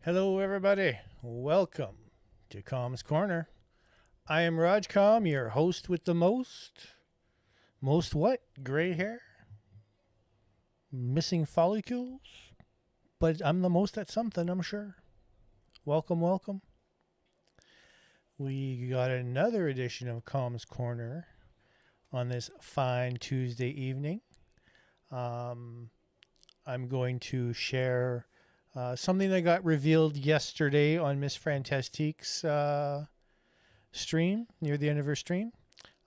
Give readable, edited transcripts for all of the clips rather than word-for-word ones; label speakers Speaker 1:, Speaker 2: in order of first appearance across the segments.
Speaker 1: Hello, everybody. Welcome to Com's Corner. I am Raj Com, your host with the most. Most what? Gray hair? Missing follicles? But I'm the most at something, I'm sure. Welcome, welcome. We got another edition of Com's Corner on this fine Tuesday evening. I'm going to share something that got revealed yesterday on Miss Fantastique's stream, near the end of her stream.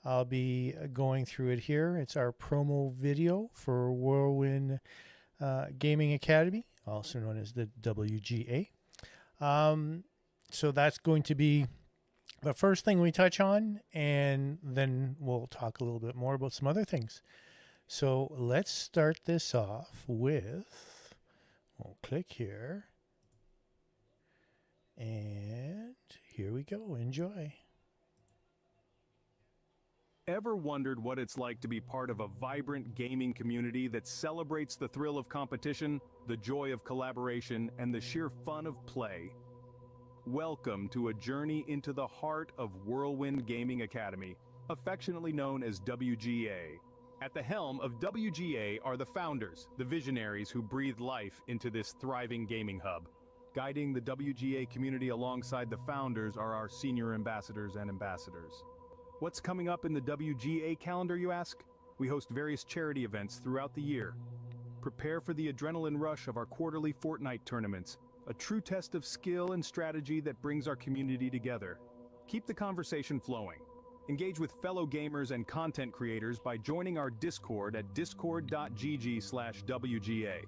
Speaker 1: I'll be going through it here. It's our promo video for Whirlwind Gaming Academy, also known as the WGA. So that's going to be the first thing we touch on, and then we'll talk a little bit more about some other things. So let's start this off with, we'll click here, and here we go. Enjoy.
Speaker 2: Ever wondered what it's like to be part of a vibrant gaming community that celebrates the thrill of competition, the joy of collaboration, and the sheer fun of play? Welcome to a journey into the heart of Whirlwind Gaming Academy, affectionately known as WGA. At the helm of WGA are the founders, the visionaries who breathe life into this thriving gaming hub. Guiding the WGA community alongside the founders are our senior ambassadors and ambassadors. What's coming up in the WGA calendar, you ask? We host various charity events throughout the year. Prepare for the adrenaline rush of our quarterly Fortnite tournaments, a true test of skill and strategy that brings our community together. Keep the conversation flowing. Engage with fellow gamers and content creators by joining our Discord at discord.gg/WGA.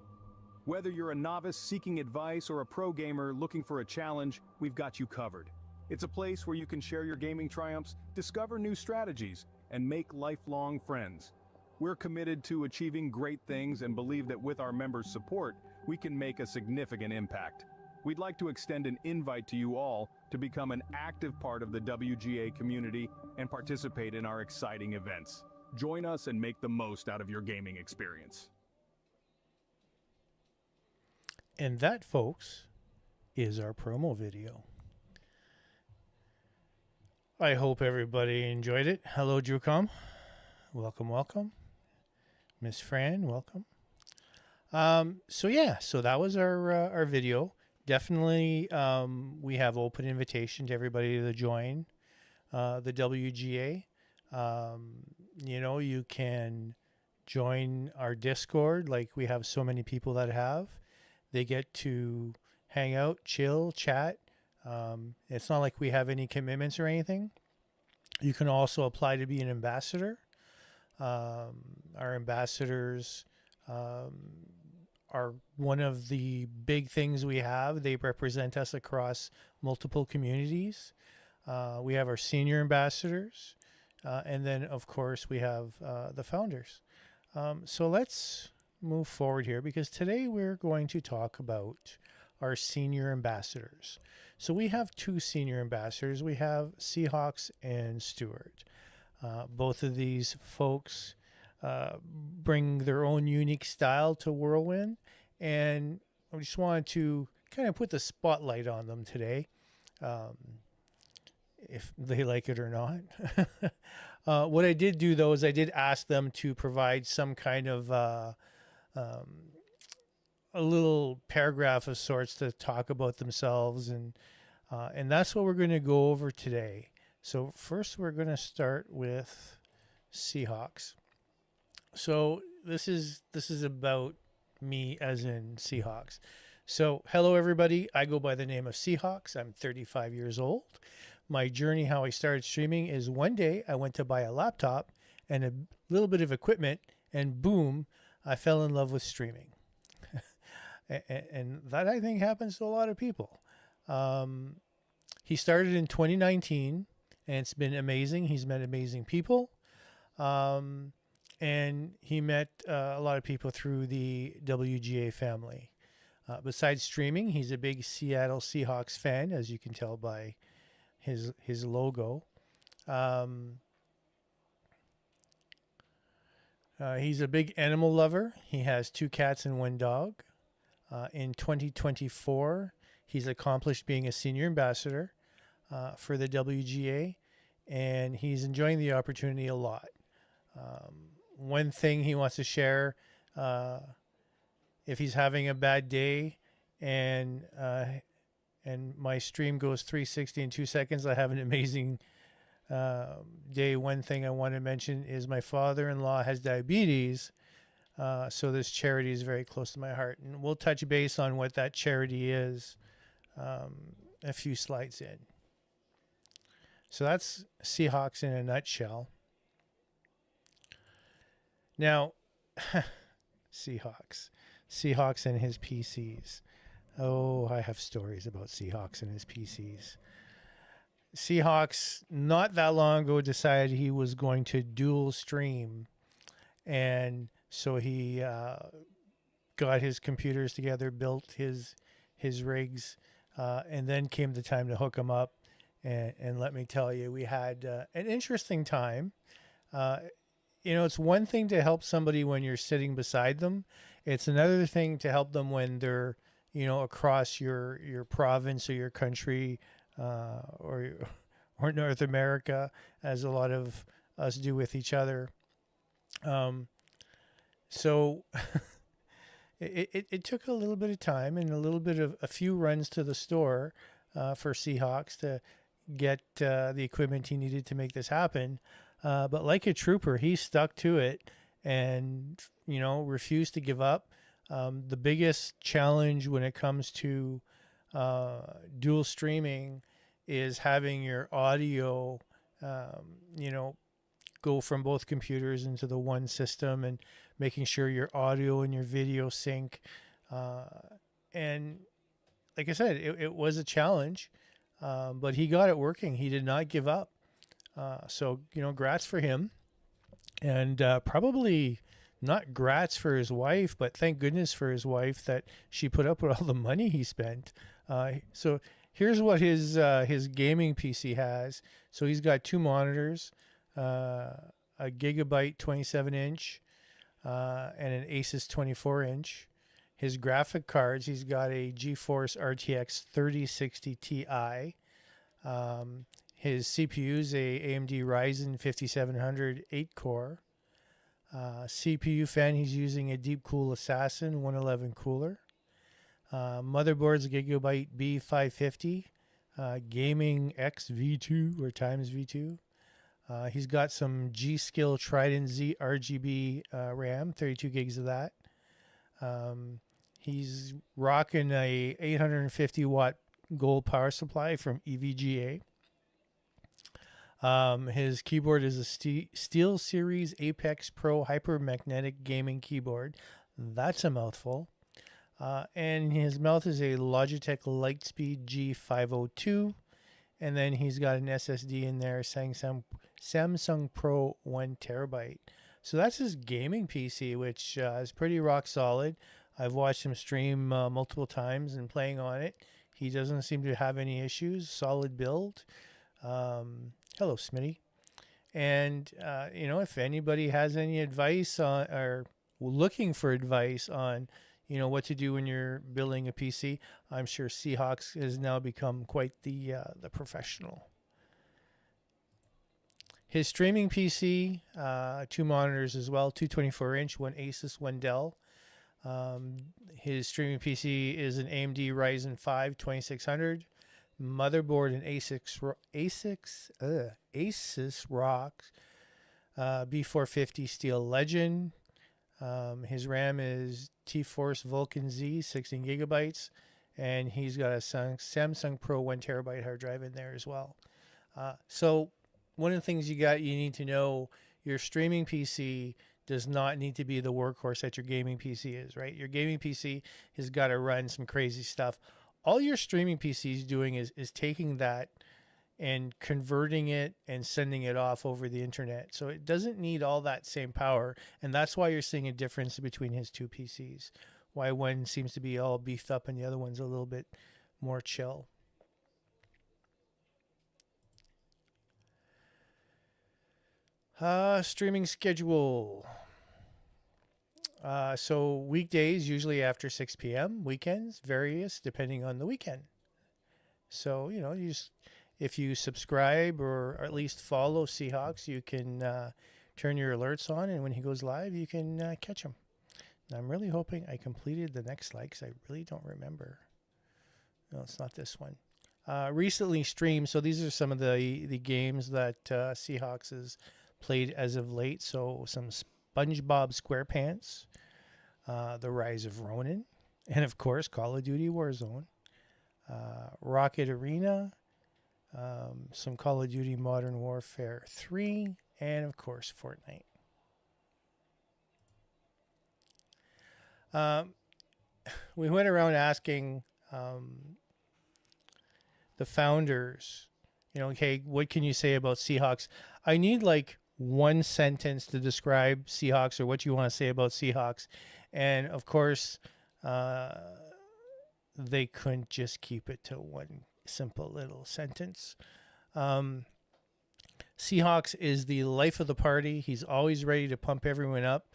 Speaker 2: Whether you're a novice seeking advice or a pro gamer looking for a challenge, we've got you covered. It's a place where you can share your gaming triumphs, discover new strategies, and make lifelong friends. We're committed to achieving great things and believe that with our members' support, we can make a significant impact. We'd like to extend an invite to you all to become an active part of the WGA community and participate in our exciting events. Join us and make the most out of your gaming experience.
Speaker 1: And that, folks, is our promo video. I hope everybody enjoyed it. Hello, Drewcom. Welcome, welcome. Miss Fran, welcome. So that was our video. Definitely, we have open invitation to everybody to join the WGA. You can join our Discord, like we have so many people that have. They get to hang out, chill, chat. It's not like we have any commitments or anything. You can also apply to be an ambassador. Our ambassadors are one of the big things we have. They represent us across multiple communities. We have our senior ambassadors, and then of course we have the founders. So let's move forward here, because today we're going to talk about our senior ambassadors. So we have two senior ambassadors. We have Seahawks and Stewart. Both of these folks bring their own unique style to Whirlwind, and I just wanted to kind of put the spotlight on them today, if they like it or not. What I did do, though, is I did ask them to provide some kind of a little paragraph of sorts to talk about themselves, and that's what we're going to go over today. So first we're going to start with Seahawks. So this is about me, as in Seahawks. So hello everybody, I go by the name of Seahawks. I'm 35 years old. My journey, how I started streaming, is one day I went to buy a laptop and a little bit of equipment, and boom, I fell in love with streaming. And that, I think, happens to a lot of people. He started in 2019, and it's been amazing. He's met amazing people. And he met a lot of people through the WGA family. Besides streaming, he's a big Seattle Seahawks fan, as you can tell by his logo. He's a big animal lover. He has 2 cats and 1 dog. In 2024, He's accomplished being a senior ambassador for the WGA, and he's enjoying the opportunity a lot. One thing he wants to share, uh, if he's having a bad day and my stream goes 360 in 2 seconds, I have an amazing day. One thing I want to mention is my father-in-law has diabetes, so this charity is very close to my heart, and we'll touch base on what that charity is a few slides in. So that's Seahawks in a nutshell. Now, Seahawks and his PCs. Oh, I have stories about Seahawks and his PCs. Seahawks, not that long ago, decided he was going to dual stream. And so he got his computers together, built his rigs, and then came the time to hook them up. And let me tell you, we had an interesting time. It's one thing to help somebody when you're sitting beside them. It's another thing to help them when they're, across your province or your country, or North America, as a lot of us do with each other. So it took a little bit of time and a little bit of a few runs to the store for Seahawks to get the equipment he needed to make this happen. But like a trooper, he stuck to it and, refused to give up. The biggest challenge when it comes to dual streaming is having your audio, go from both computers into the one system, and making sure your audio and your video sync. And like I said, it was a challenge, but he got it working. He did not give up. So, grats for him. And probably not grats for his wife, but thank goodness for his wife that she put up with all the money he spent. So here's what his gaming PC has. So he's got two monitors, a Gigabyte 27-inch, and an Asus 24-inch. His graphic cards, he's got a GeForce RTX 3060 Ti. His CPU is a AMD Ryzen 5700 8-core. CPU fan, he's using a Deepcool Assassin 111 cooler. Motherboard's Gigabyte B550, Gaming X V2 or times V2. He's got some G-Skill Trident Z RGB RAM, 32 gigs of that. He's rocking a 850 watt gold power supply from EVGA. His keyboard is a Steel Series Apex Pro Hypermagnetic Gaming Keyboard. That's a mouthful. And his mouse is a Logitech Lightspeed G502. And then he's got an SSD in there, Samsung Pro 1 terabyte. So that's his gaming PC, which is pretty rock solid. I've watched him stream multiple times and playing on it. He doesn't seem to have any issues. Solid build. Hello, Smitty. And, if anybody has any advice on, or looking for advice on, what to do when you're building a PC, I'm sure Seahawks has now become quite the professional. His streaming PC, two monitors as well, two 24-inch, one Asus, one Dell. His streaming PC is an AMD Ryzen 5 2600. Motherboard, an Asus ROG B450 Steel Legend. His RAM is T-Force Vulcan Z, 16 gigabytes, and he's got a Samsung Pro 1 terabyte hard drive in there as well. So one of the things you need to know, your streaming PC does not need to be the workhorse that your gaming PC is, right? Your gaming PC has got to run some crazy stuff. All your streaming PC is doing is taking that and converting it and sending it off over the internet. So it doesn't need all that same power. And that's why you're seeing a difference between his two PCs. Why one seems to be all beefed up and the other one's a little bit more chill. Streaming schedule. So weekdays, usually after 6 p.m. Weekends, various, depending on the weekend. So, you just, if you subscribe or at least follow Seahawks, you can turn your alerts on, and when he goes live, you can catch him. And I'm really hoping I completed the next slide because I really don't remember. No, it's not this one. Recently streamed. So these are some of the games that Seahawks has played as of late. So some SpongeBob SquarePants, The Rise of Ronin, and of course Call of Duty Warzone, Rocket Arena, some Call of Duty Modern Warfare 3, and of course Fortnite. We went around asking the founders, hey, what can you say about Seahawks? I need like one sentence to describe Seahawks or what you want to say about Seahawks. And of course, they couldn't just keep it to one simple little sentence. Seahawks is the life of the party. He's always ready to pump everyone up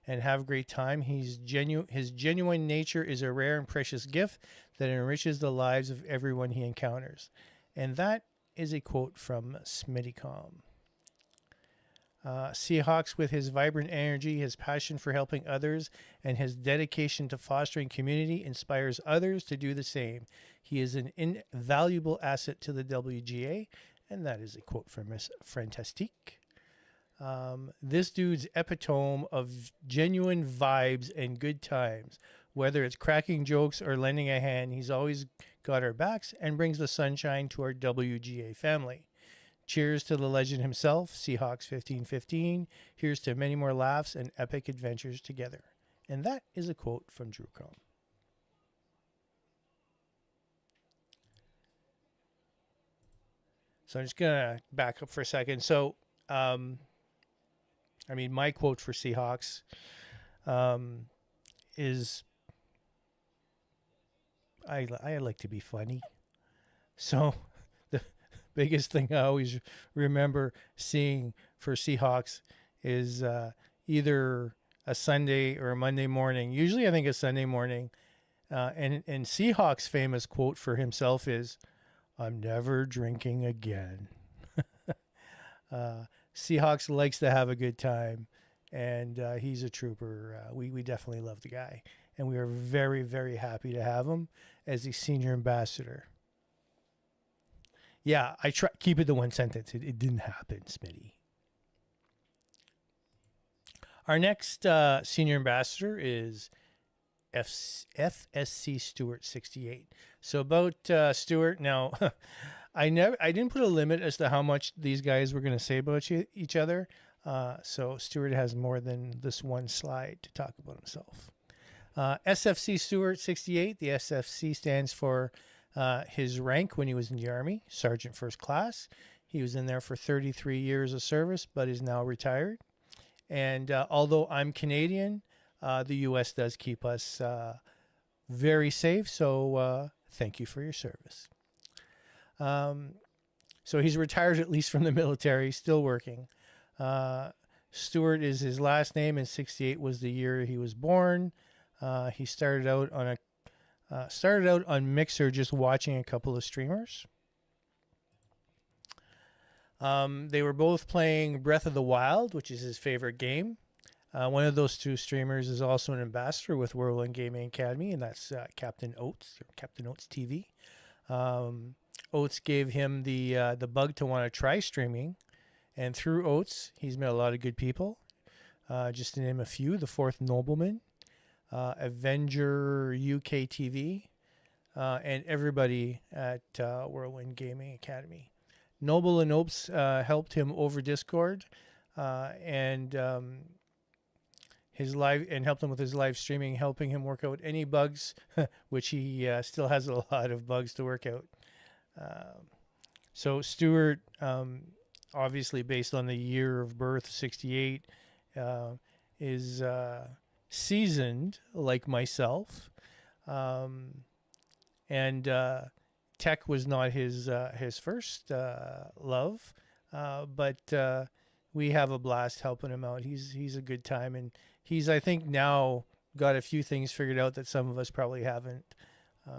Speaker 1: and have a great time. His genuine nature is a rare and precious gift that enriches the lives of everyone he encounters. And that is a quote from Smittycom. Seahawks, with his vibrant energy, his passion for helping others, and his dedication to fostering community, inspires others to do the same. He is an invaluable asset to the WGA, and that is a quote from Miss Fantastique. This dude's epitome of genuine vibes and good times. Whether it's cracking jokes or lending a hand, he's always got our backs and brings the sunshine to our WGA family. Cheers to the legend himself, Seahawks 1515. Here's to many more laughs and epic adventures together. And that is a quote from Drew Crumb. So I'm just going to back up for a second. So, my quote for Seahawks is, I like to be funny. So the biggest thing I always remember seeing for Seahawks is either a Sunday or a Monday morning. Usually I think a Sunday morning. And Seahawks' famous quote for himself is, "I'm never drinking again." Seahawks likes to have a good time, and he's a trooper. We definitely love the guy, and we are very, very happy to have him as the senior ambassador. Yeah, I try keep it to one sentence. It didn't happen, Smitty. Our next senior ambassador is FSC Stewart 68. So about Stewart now. I didn't put a limit as to how much these guys were going to say about each other. So Stewart has more than this one slide to talk about himself. SFC Stewart 68. The SFC stands for his rank when he was in the Army, Sergeant First Class. He was in there for 33 years of service, but is now retired. And although I'm Canadian, the U.S. does keep us very safe. So thank you for your service. So he's retired at least from the military, still working. Stewart is his last name, and 68 was the year he was born. He started out on Mixer, just watching a couple of streamers. They were both playing Breath of the Wild, which is his favorite game. One of those two streamers is also an ambassador with Whirlwind Gaming Academy, and that's Captain Oates, or Captain Oates TV. Oates gave him the bug to want to try streaming, and through Oates, he's met a lot of good people. Just to name a few: the Fourth Nobleman, Avenger UK TV, and everybody at Whirlwind Gaming Academy. Noble and Oates helped him over Discord, and helped him with his live streaming, helping him work out any bugs, which he still has a lot of bugs to work out. So Stewart, obviously based on the year of birth, 68, is seasoned like myself, and tech was not his first love, but we have a blast helping him out. He's a good time, and he's, I think, now got a few things figured out that some of us probably haven't.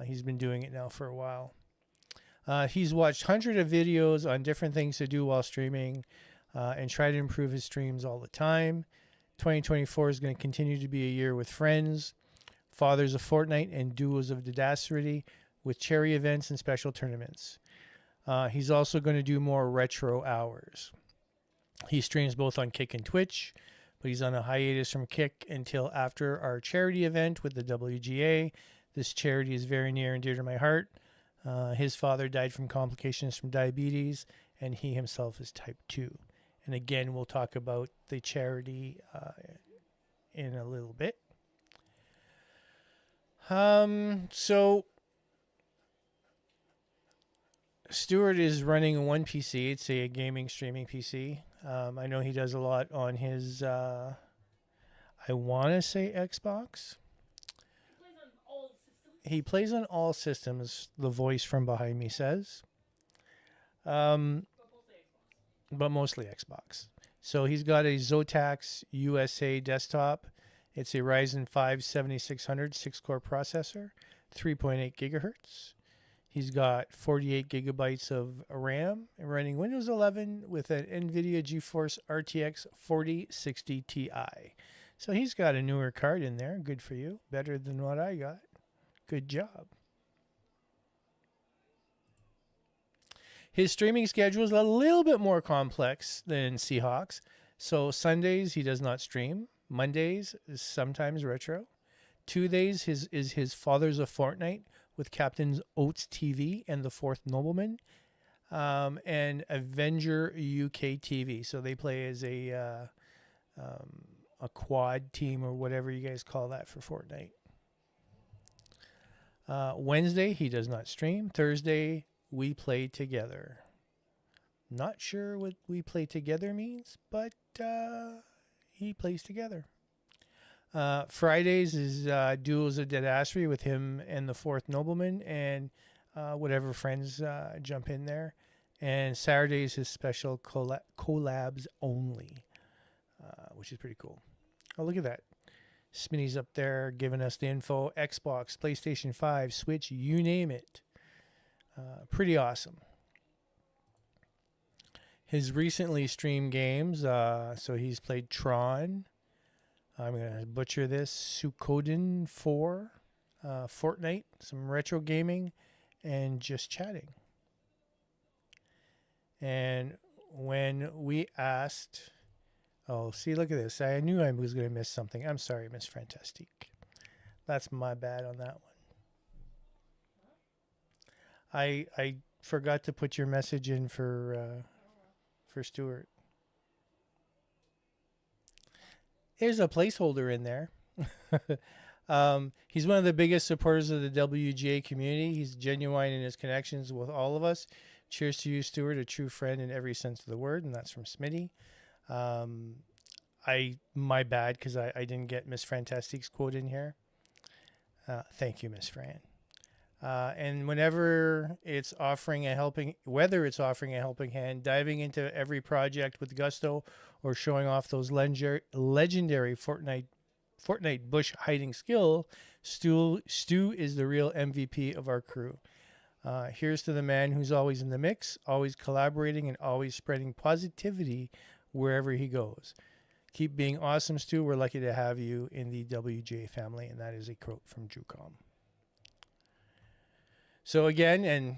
Speaker 1: He's been doing it now for a while. He's watched hundreds of videos on different things to do while streaming and try to improve his streams all the time. 2024 is going to continue to be a year with friends, Fathers of Fortnite, and Duos of Didacity with charity events and special tournaments. He's also going to do more retro hours. He streams both on Kick and Twitch, but he's on a hiatus from Kick until after our charity event with the WGA. This charity is very near and dear to my heart. His father died from complications from diabetes, and he himself is type 2. And again, we'll talk about the charity in a little bit. So Stuart is running one PC. It's a gaming streaming PC. I know he does a lot on his, I want to say Xbox. He plays on all systems, the voice from behind me says. But mostly Xbox. So he's got a Zotac USA desktop. It's a Ryzen 5 7600 6-core processor, 3.8 gigahertz. He's got 48 gigabytes of RAM running Windows 11 with an NVIDIA GeForce RTX 4060 Ti. So he's got a newer card in there. Good for you. Better than what I got. Good job. His streaming schedule is a little bit more complex than Seahawks. So Sundays he does not stream. Mondays is sometimes retro. Tuesdays is his Fathers of Fortnite with Captain Oates TV and the Fourth Nobleman, and Avenger UK TV. So they play as a quad team or whatever you guys call that for Fortnite. Wednesday he does not stream. Thursday we play together. Not sure what we play together means, but he plays together. Fridays is Duels of Deadassery with him and the Fourth Nobleman and whatever friends jump in there. And Saturdays is special collabs only, which is pretty cool. Oh, look at that. Smitty's up there giving us the info. Xbox, PlayStation 5, Switch, you name it. Pretty awesome. His recently streamed games, so he's played Tron. I'm going to butcher this. Suikoden 4, Fortnite, some retro gaming, and just chatting. And when we asked... Oh, see, look at this. I knew I was going to miss something. I'm sorry, Miss Fantastique. That's my bad on that one. I forgot to put your message in for Stuart. There's a placeholder in there. He's one of the biggest supporters of the WGA community. He's genuine in his connections with all of us. Cheers to you, Stuart, a true friend in every sense of the word, and that's from Smitty. My bad because I didn't get Miss Fantastique's quote in here. Thank you, Miss Fran. And whether it's offering a helping hand, diving into every project with gusto, or showing off those legendary Fortnite bush hiding skill, Stu is the real MVP of our crew. Here's to the man who's always in the mix, always collaborating, and always spreading positivity wherever he goes. Keep being awesome, Stu. We're lucky to have you in the WGA family, and that is a quote from Jucom. So again, and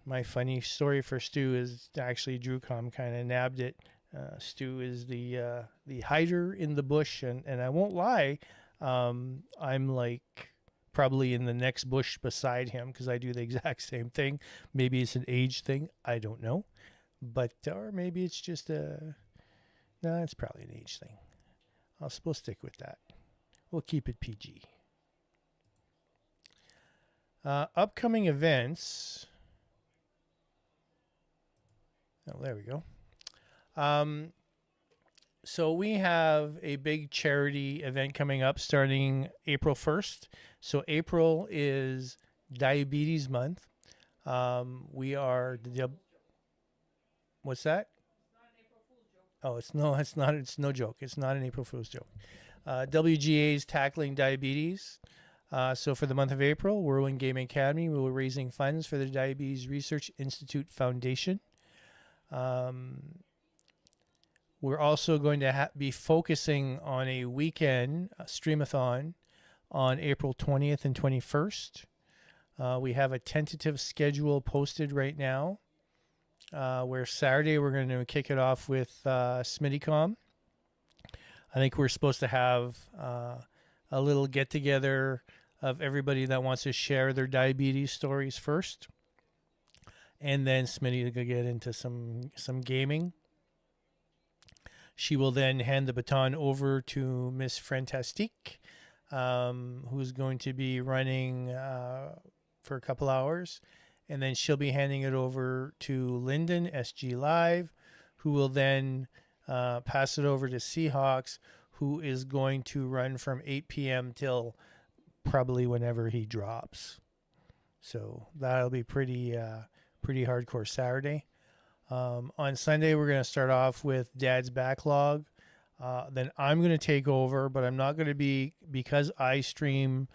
Speaker 1: my funny story for Stu is actually Drewcom kind of nabbed it. Stu is the hider in the bush, and I won't lie, I'm like probably in the next bush beside him because I do the exact same thing. Maybe it's an age thing, I don't know, but or maybe it's just no, it's probably an age thing. We'll stick with that. We'll keep it PG. Upcoming events. Oh, there we go. So we have a big charity event coming up starting April 1st. So April is Diabetes Month. We are... What's that? Oh, it's no joke. It's not an April Fool's joke. WGA is tackling diabetes. So for the month of April, Whirlwind Gaming Academy, we will be raising funds for the Diabetes Research Institute Foundation. We're also going to be focusing on a weekend streamathon on April 20th and 21st. We have a tentative schedule posted right now, where Saturday we're going to kick it off with SmittyCom. I think we're supposed to have a little get together of everybody that wants to share their diabetes stories first, and then Smitty will get into some gaming. She will then hand the baton over to Miss Fantastique, who's going to be running for a couple hours. And then she'll be handing it over to Lyndon, SG Live, who will then pass it over to Seahawks, who is going to run from 8 p.m. till probably whenever he drops. So that'll be pretty hardcore Saturday. On Sunday, we're going to start off with Dad's Backlog. Then I'm going to take over, but I'm not going to be, because I stream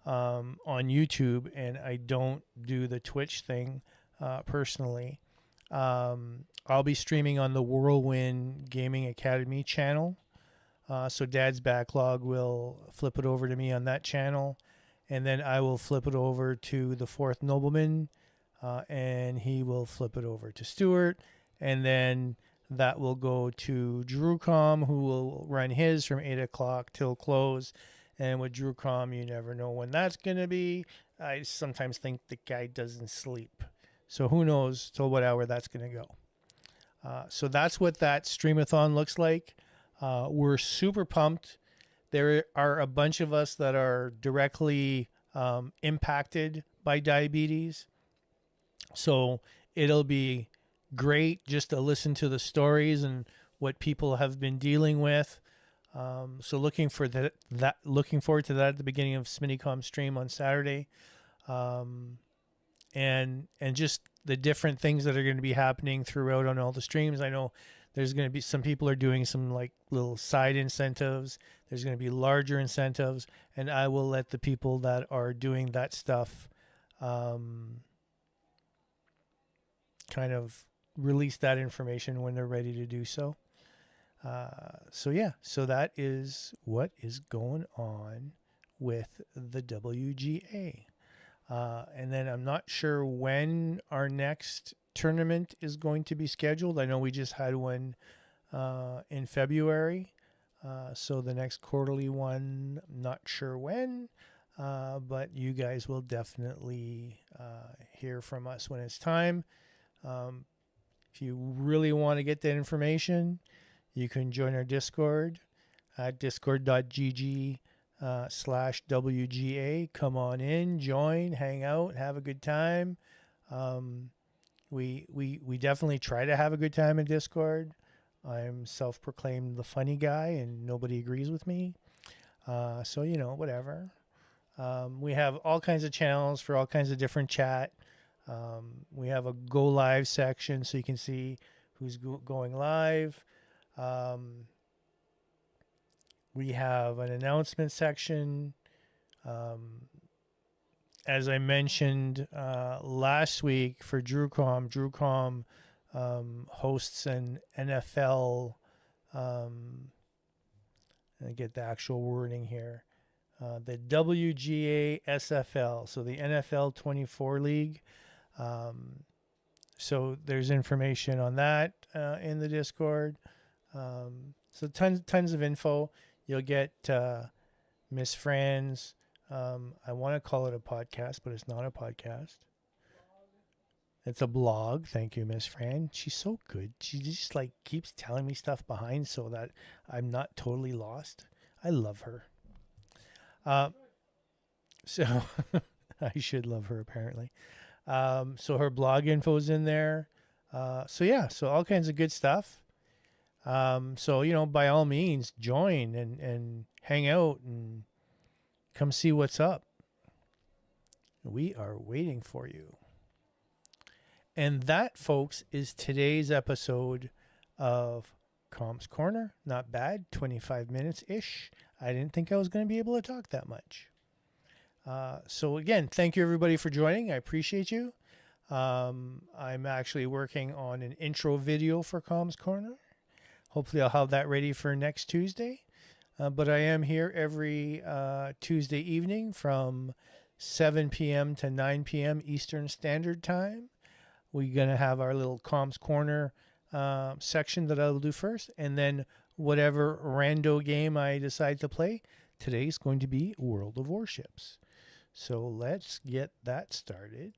Speaker 1: on YouTube and I don't do the Twitch thing personally. I'll be streaming on the Whirlwind Gaming Academy channel. So Dad's Backlog will flip it over to me on that channel. And then I will flip it over to the Fourth Nobleman. And he will flip it over to Stuart, and then that will go to DrewCom, who will run his from 8 o'clock till close. And with DrewCom, you never know when that's going to be. I sometimes think the guy doesn't sleep. So who knows till what hour that's going to go. So that's what that streamathon looks like. We're super pumped. There are a bunch of us that are directly impacted by diabetes. So it'll be great just to listen to the stories and what people have been dealing with. So looking forward to that at the beginning of SmittyCom stream on Saturday, and just the different things that are going to be happening throughout on all the streams. I know there's going to be some people are doing some like little side incentives. There's going to be larger incentives, and I will let the people that are doing that stuff kind of release that information when they're ready to do so. So that is what is going on with the WGA. And then I'm not sure when our next tournament is going to be scheduled. I know we just had one in February. So the next quarterly one, I'm not sure when, but you guys will definitely hear from us when it's time. If you really want to get that information, you can join our Discord at discord.gg/WGA. Come on in, join, hang out, have a good time. We definitely try to have a good time in Discord. I'm self-proclaimed the funny guy, and nobody agrees with me. So, whatever. We have all kinds of channels for all kinds of different chat. We have a go live section so you can see who's going live. We have an announcement section. As I mentioned last week for DrewCom hosts an NFL. I get the actual wording here. The WGA SFL, so the NFL 24 League. So there's information on that in the Discord. So tons of info. You'll get Miss Fran's. I want to call it a podcast, but it's not a podcast. It's a blog. Thank you, Miss Fran. She's so good. She just keeps telling me stuff behind so that I'm not totally lost. I love her. So I should love her apparently. So her blog info's in there. So all kinds of good stuff. So by all means, join and hang out and come see what's up. We are waiting for you. And that, folks, is today's episode of Comp's Corner. Not bad, 25 minutes-ish. I didn't think I was going to be able to talk that much. So again, thank you everybody for joining. I appreciate you. I'm actually working on an intro video for Comms Corner. Hopefully, I'll have that ready for next Tuesday. But I am here every Tuesday evening from 7 p.m. to 9 p.m. Eastern Standard Time. We're going to have our little Comms Corner section that I'll do first. And then whatever rando game I decide to play, today's going to be World of Warships. So let's get that started.